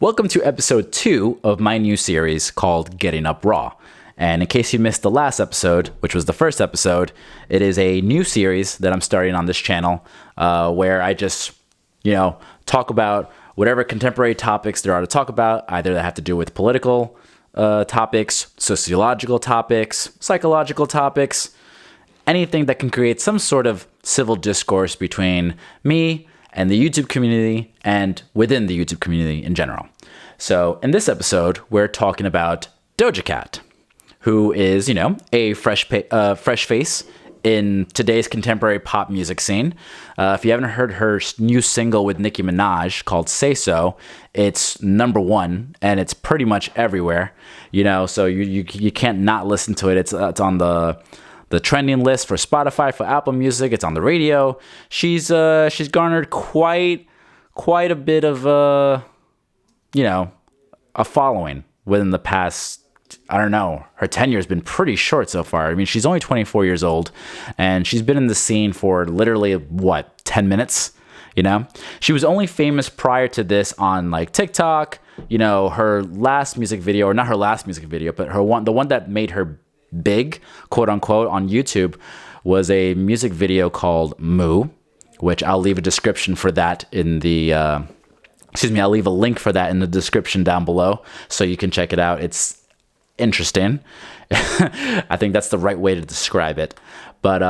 Welcome to episode 2 of my new series called Getting Up Raw. And in case you missed the last episode, which was the first episode, it is a new series that I'm starting on this channel where I just, talk about whatever contemporary topics there are to talk about, either that have to do with political topics, sociological topics, psychological topics, anything that can create some sort of civil discourse between me and the YouTube community and within the YouTube community in general. So in this episode, we're talking about Doja Cat, who is, a fresh face in today's contemporary pop music scene. If you haven't heard her new single with Nicki Minaj called Say So, it's #1 and it's pretty much everywhere, so you can't not listen to it. It's on the trending list for Spotify, for Apple Music. It's on the radio. She's garnered quite a bit of a following within the past. I don't know. Her tenure has been pretty short so far. I mean, she's only 24 years old, and she's been in the scene for literally 10 minutes. She was only famous prior to this on like TikTok. Her last music video, or not her last music video, but the one that made her big, quote unquote, on YouTube was a music video called Moo, which I'll leave a description for that in the I'll leave a link for that in the description down below so you can check it out. It's interesting. I think that's the right way to describe it. But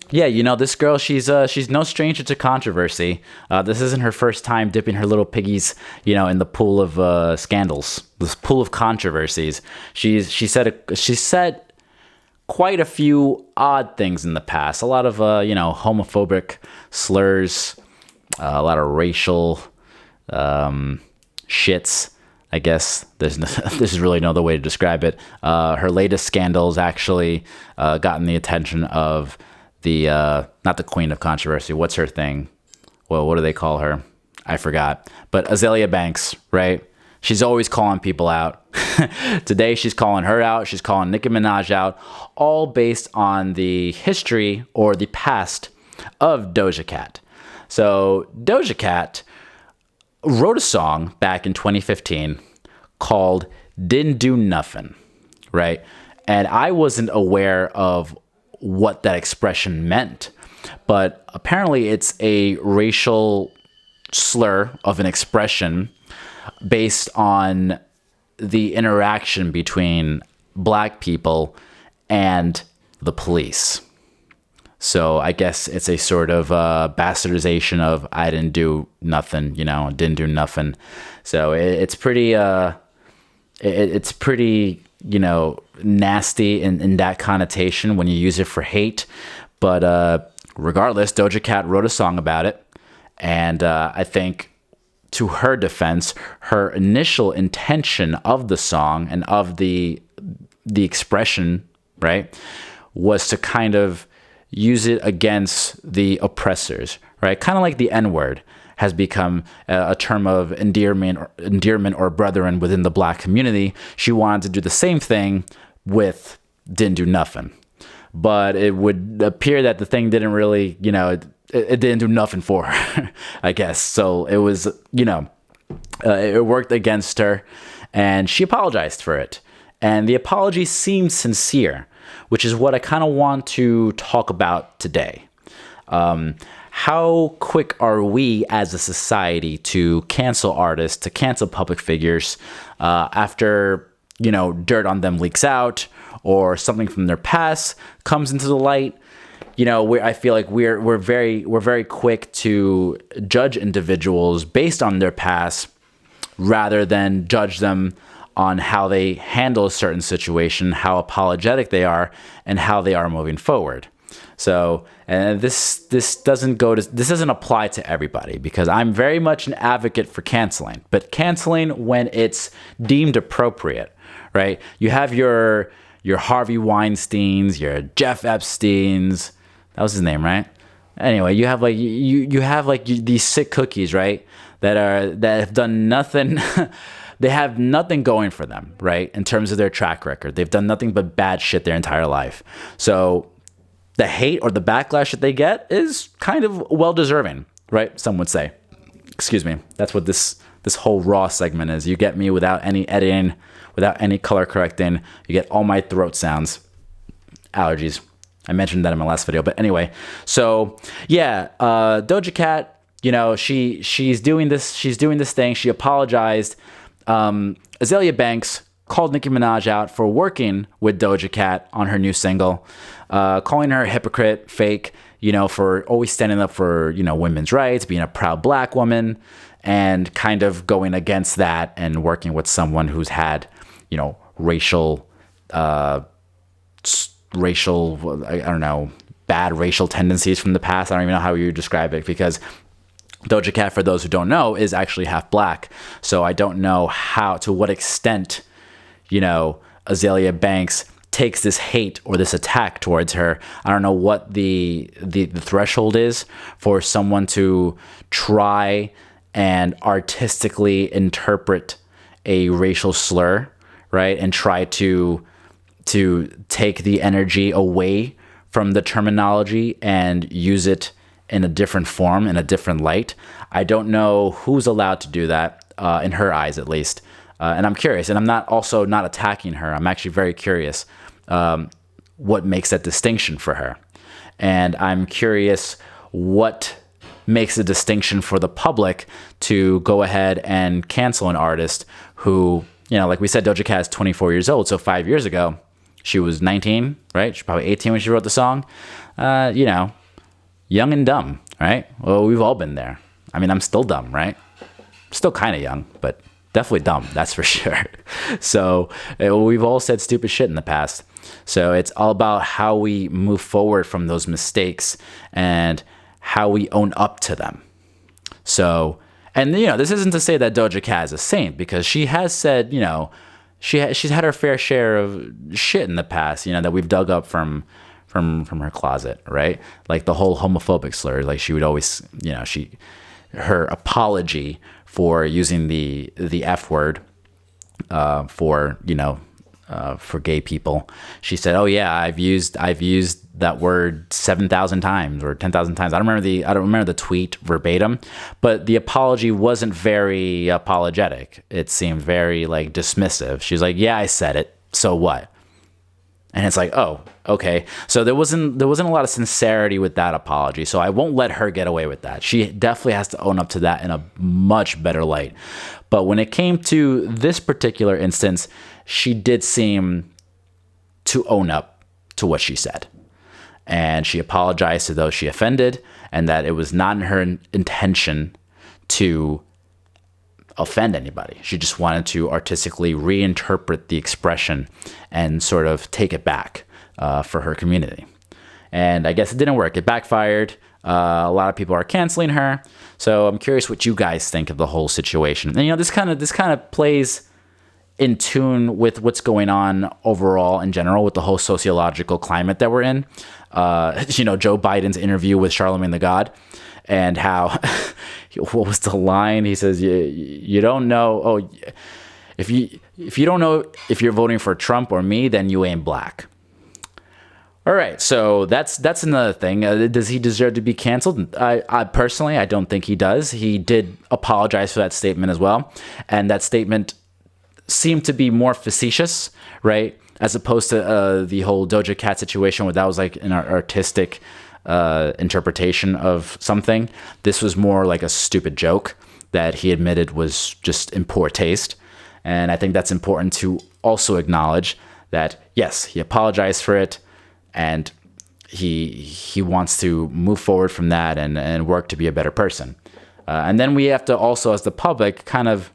this girl, she's no stranger to controversy. This isn't her first time dipping her little piggies, in the pool of scandals, this pool of controversies. She said quite a few odd things in the past. A lot of homophobic slurs, a lot of racial shits. I guess there's really no other way to describe it. Her latest scandals actually gotten the attention of the not the queen of controversy. What's her thing? Well, what do they call her? I forgot. But Azalea Banks, right? She's always calling people out. Today she's calling her out. She's calling Nicki Minaj out, all based on the history or the past of Doja Cat. So Doja Cat wrote a song back in 2015 called Dindu Nuffin, right? And I wasn't aware of what that expression meant, but apparently it's a racial slur of an expression based on the interaction between black people and the police. So I guess it's a sort of bastardization of I didn't do nothing, didn't do nothing. So it's pretty, nasty in that connotation when you use it for hate. But regardless, Doja Cat wrote a song about it. And I think to her defense, her initial intention of the song and of the expression, right, was to kind of use it against the oppressors, right? Kind of like the N-word has become a term of endearment or brethren within the black community. She wanted to do the same thing with Dindu Nuffin. But it would appear that the thing didn't really, it didn't do nothing for her, I guess. So it was, it worked against her, and she apologized for it. And the apology seemed sincere, which is what I kind of want to talk about today. How quick are we as a society to cancel artists, to cancel public figures after, dirt on them leaks out or something from their past comes into the light? I feel like we're very quick to judge individuals based on their past rather than judge them on how they handle a certain situation, how apologetic they are, and how they are moving forward. So, and this doesn't apply to everybody, because I'm very much an advocate for canceling, but canceling when it's deemed appropriate, right? You have your Harvey Weinsteins, your Jeff Epsteins. That was his name, right? Anyway, you have these sick cookies, right? That have done nothing. They have nothing going for them, right? In terms of their track record, they've done nothing but bad shit their entire life. So the hate or the backlash that they get is kind of well deserving, right? Some would say. Excuse me. That's what this this whole raw segment is. You get me without any editing, without any color correcting. You get all my throat sounds. Allergies. I mentioned that in my last video. But anyway, so yeah, Doja Cat, you know, she's doing this thing. She apologized. Azealia Banks called Nicki Minaj out for working with Doja Cat on her new single, calling her a hypocrite, fake, you know, for always standing up for, you know, women's rights, being a proud black woman, and kind of going against that and working with someone who's had, you know, racial, I don't know, bad racial tendencies from the past. I don't even know how you describe it, because Doja Cat, for those who don't know, is actually half black. So I don't know to what extent, you know, Azealia Banks takes this hate or this attack towards her. I don't know what the threshold is for someone to try and artistically interpret a racial slur, right? And try to take the energy away from the terminology and use it in a different form, in a different light. I don't know who's allowed to do that, in her eyes at least. And I'm curious, and I'm not attacking her. I'm actually very curious what makes that distinction for her. And I'm curious what makes a distinction for the public to go ahead and cancel an artist who, you know, like we said, Doja Cat is 24 years old. So 5 years ago, she was 19, right? She's probably 18 when she wrote the song. You know, young and dumb, right? Well, we've all been there. I mean, I'm still dumb, right? Still kind of young, but definitely dumb, that's for sure. So we've all said stupid shit in the past. So it's all about how we move forward from those mistakes and how we own up to them. So, and you know, this isn't to say that Doja Cat is a saint, because she has said, you know, she's had her fair share of shit in the past, you know, that we've dug up from her closet, right? Like the whole homophobic slur. Like she would always, you know, her apology for using the F word for, you know, for gay people. She said, "Oh yeah, I've used that word 7,000 times or 10,000 times." I don't remember the tweet verbatim, but the apology wasn't very apologetic. It seemed very like dismissive. She's like, "Yeah, I said it. So what?" And it's like, oh, okay. So there wasn't a lot of sincerity with that apology. So I won't let her get away with that. She definitely has to own up to that in a much better light. But when it came to this particular instance, she did seem to own up to what she said. And she apologized to those she offended, and that it was not in her intention to offend anybody. She just wanted to artistically reinterpret the expression and sort of take it back for her community. And I guess it didn't work. It backfired. A lot of people are canceling her. So I'm curious what you guys think of the whole situation. And you know, this kind of plays in tune with what's going on overall in general with the whole sociological climate that we're in. You know, Joe Biden's interview with Charlemagne the God, and how what was the line? He says, you don't know. Oh, if you don't know if you're voting for Trump or me, then you ain't black. All right, so that's another thing. Does he deserve to be canceled? I personally, I don't think he does. He did apologize for that statement as well, and that statement seemed to be more facetious, right? As opposed to the whole Doja Cat situation, where that was like an artistic interpretation of something. This was more like a stupid joke that he admitted was just in poor taste. And I think that's important to also acknowledge that, yes, he apologized for it, and he wants to move forward from that and work to be a better person. And then we have to also, as the public, kind of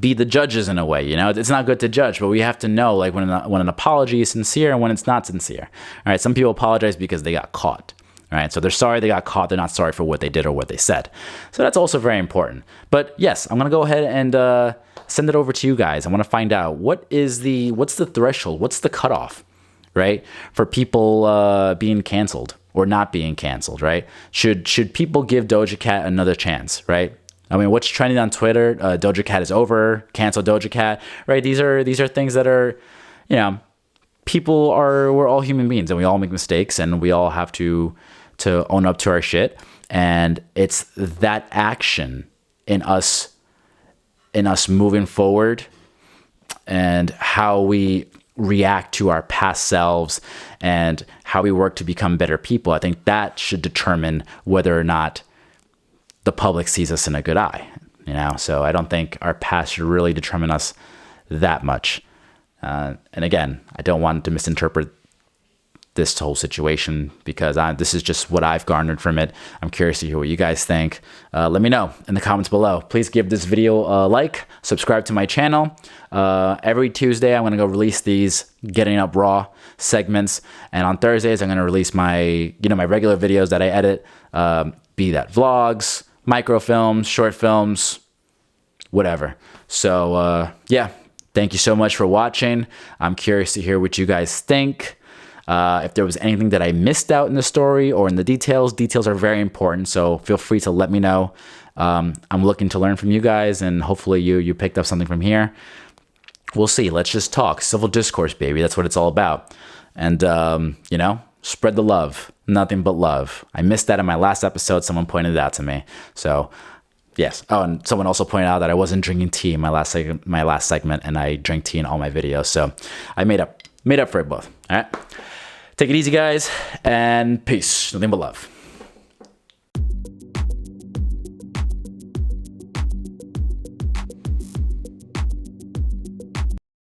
be the judges in a way. You know, it's not good to judge, but we have to know like when an apology is sincere and when it's not sincere. All right, some people apologize because they got caught. All right, so they're sorry they got caught. They're not sorry for what they did or what they said. So that's also very important. But yes, I'm gonna go ahead and send it over to you guys. I want to find out what's the threshold, what's the cutoff, right, for people being canceled or not being canceled, right? Should people give Doja Cat another chance, right? I mean, what's trending on Twitter? Doja Cat is over. Cancel Doja Cat, right? These are things that are, you know, we're all human beings and we all make mistakes and we all have to own up to our shit. And it's that action in us in us moving forward and how we react to our past selves and how we work to become better people. I think that should determine whether or not the public sees us in a good eye, you know? So I don't think our past should really determine us that much. And again, I don't want to misinterpret this whole situation because this is just what I've garnered from it. I'm curious to hear what you guys think. Let me know in the comments below. Please give this video a like, subscribe to my channel. Every Tuesday, I'm going to go release these Getting Up Raw segments. And on Thursdays, I'm going to release my, my regular videos that I edit, be that vlogs, microfilms, short films, whatever. So, yeah, thank you so much for watching. I'm curious to hear what you guys think. If there was anything that I missed out in the story or in the details are very important. So feel free to let me know. I'm looking to learn from you guys, and hopefully you picked up something from here. We'll see. Let's just talk. Civil discourse, baby. That's what it's all about. And, spread the love. Nothing but love. I missed that in my last episode. Someone pointed it out to me. So, yes. Oh, and someone also pointed out that I wasn't drinking tea in my last segment, and I drink tea in all my videos. So I made up for it both. All right. Take it easy, guys, and peace. Nothing but love.